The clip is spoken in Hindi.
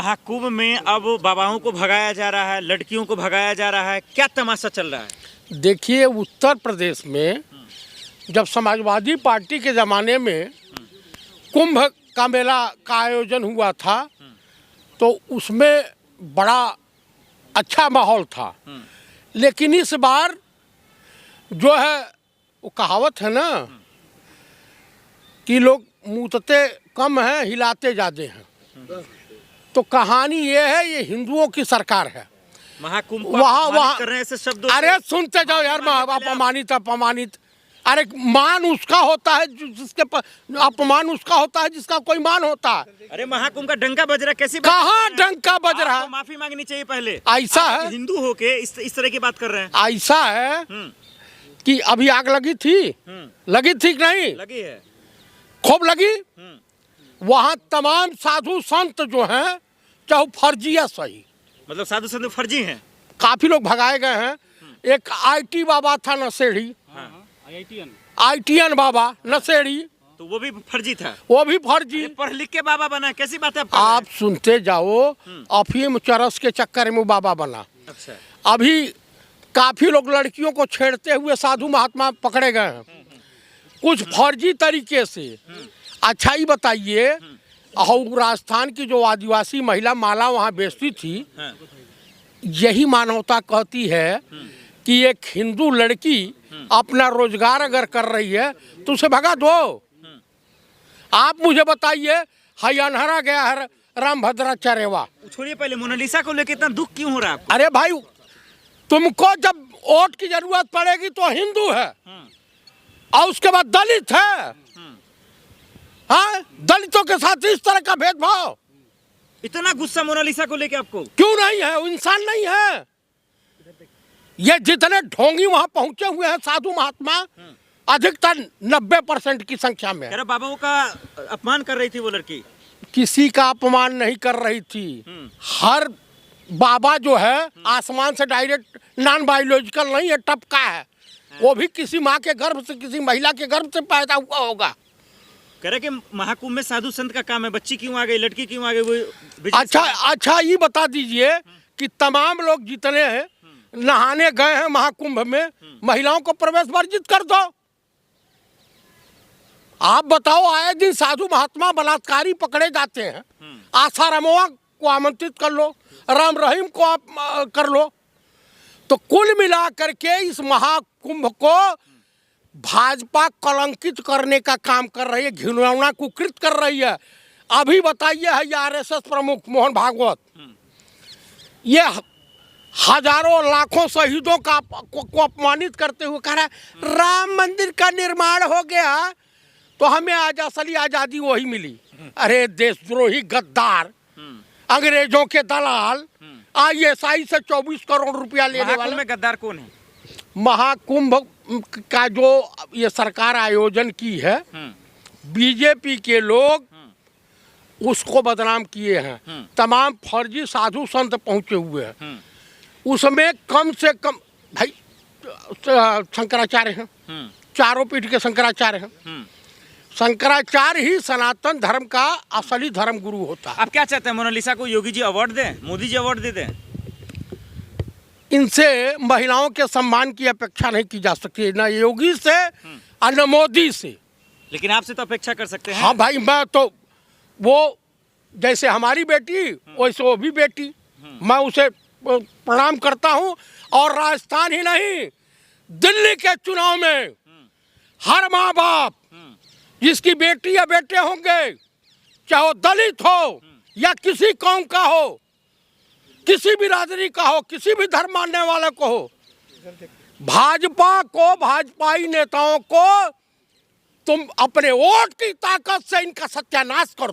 महाकुंभ में अब बाबाओं को भगाया जा रहा है, लड़कियों को भगाया जा रहा है, क्या तमाशा चल रहा है? देखिए, उत्तर प्रदेश में जब समाजवादी पार्टी के ज़माने में कुंभ का मेला का आयोजन हुआ था तो उसमें बड़ा अच्छा माहौल था। लेकिन इस बार जो है वो कहावत है ना कि लोग मूतते कम हैं, हिलाते ज़्यादा हैं। तो कहानी ये है, ये हिंदुओं की सरकार है। महाकुंभ वहाँ कर रहे हैं ऐसे शब्दों अरे सुनते जाओ यार, अपमानित। अरे मान उसका होता है जिसके अपमान उसका होता है जिसका कोई मान होता है। अरे महाकुंभ का डंका बज रहा है, कैसी कहाँ डंका बज रहा है? माफी मांगनी चाहिए पहले। ऐसा है, हिंदू होके इस तरह की बात कर रहे हैं। ऐसा है कि अभी आग लगी थी, लगी थी कि नहीं? लगी है, खूब लगी। वहाँ तमाम साधु संत जो हैं, चाहे फर्जी या सही, मतलब साधु संत फर्जी हैं, काफी लोग भगाए गए हैं। एक IT बाबा था नशेड़ी, ITN बाबा नशेड़ी, तो वो भी फर्जी था। वो भी फर्जी। पढ़ लिख के बाबा बना, कैसी बात है? आप सुनते जाओ, अफीम चरस के चक्कर में बाबा बना। अच्छा, अभी काफी लोग लड़कियों को छेड़ते हुए साधु महात्मा पकड़े गए हैं, कुछ फर्जी तरीके से। अच्छा ही बताइए, और राजस्थान की जो आदिवासी महिला माला वहाँ बेचती थी, यही मानवता कहती है कि एक हिंदू लड़की अपना रोजगार अगर कर रही है तो उसे भगा दो। आप मुझे बताइए, हाई अनहरा गया है रामभद्राचार्यवा। छोड़िए, पहले मोनालिसा को लेकर इतना दुख क्यों हो रहा है? अरे भाई, तुमको जब वोट की जरूरत पड़ेगी तो हिंदू है और उसके बाद दलित है। हाँ, दलितों के साथ इस तरह का भेदभाव। इतना गुस्सा मोनालिसा को लेके आपको? क्यों नहीं है? वो इंसान नहीं है। ये जितने ढोंगी वहां पहुंचे हुए हैं साधु महात्मा, अधिकतर 90% की संख्या में। अरे बाबाओं का अपमान कर रही थी वो लड़की। किसी का अपमान नहीं कर रही थी। हर बाबा जो है आसमान से डायरेक्ट नॉन बायोलॉजिकल नहीं है, टपका है। वो भी किसी माँ के गर्भ से, किसी महिला के गर्भ से पैदा हुआ होगा। कह रहे कि महाकुंभ में साधु संत का काम है, बच्ची क्यों आ गई, लड़की क्यों आ गई? वो अच्छा ये बता दीजिए कि तमाम लोग जितने हैं नहाने गए हैं महाकुंभ में, महिलाओं को प्रवेश वर्जित कर दो। आप बताओ, आए दिन साधु महात्मा बलात्कारी पकड़े जाते हैं, आसारामों को आमंत्रित कर लो, राम रहीम को आप कर लो। तो कुल मिला करके इस महाकुंभ को भाजपा कलंकित करने का काम कर रही है, घिनौना कुकृत कर रही है। अभी बताइए, है RSS प्रमुख मोहन भागवत, ये हजारों लाखों शहीदों को अपमानित करते हुए कह रहा है राम मंदिर का निर्माण हो गया तो हमें आज असली आजादी वही मिली। अरे देशद्रोही गद्दार, अंग्रेजों के दलाल, ISI से 24 करोड़ रुपया लेने वाले। में गद्दार कौन है? महाकुंभ का जो ये सरकार आयोजन की है, BJP के लोग उसको बदनाम किए हैं। तमाम फर्जी साधु संत पहुंचे हुए हैं। उसमें कम से कम भाई शंकराचार्य हैं, चारों पीठ के शंकराचार्य हैं। शंकराचार्य ही सनातन धर्म का असली धर्म गुरु होता है। आप क्या चाहते हैं, मोनालिसा को योगी जी अवार्ड दें, मोदी जी अवार्ड दे दें? इनसे महिलाओं के सम्मान की अपेक्षा नहीं की जा सकती, न योगी से और न मोदी से। लेकिन आपसे तो अपेक्षा कर सकते हैं। हाँ भाई, मैं तो वो जैसे हमारी बेटी वैसे वो भी बेटी, मैं उसे प्रणाम करता हूँ। और राजस्थान ही नहीं, दिल्ली के चुनाव में हर माँ बाप जिसकी बेटी या बेटे होंगे, चाहे वो दलित हो या किसी कौम का हो, किसी भी बिरादरी का हो, किसी भी धर्म मानने वाले को हो, भाजपा को, भाजपाई नेताओं को तुम अपने वोट की ताकत से इनका सत्यानाश कर दो।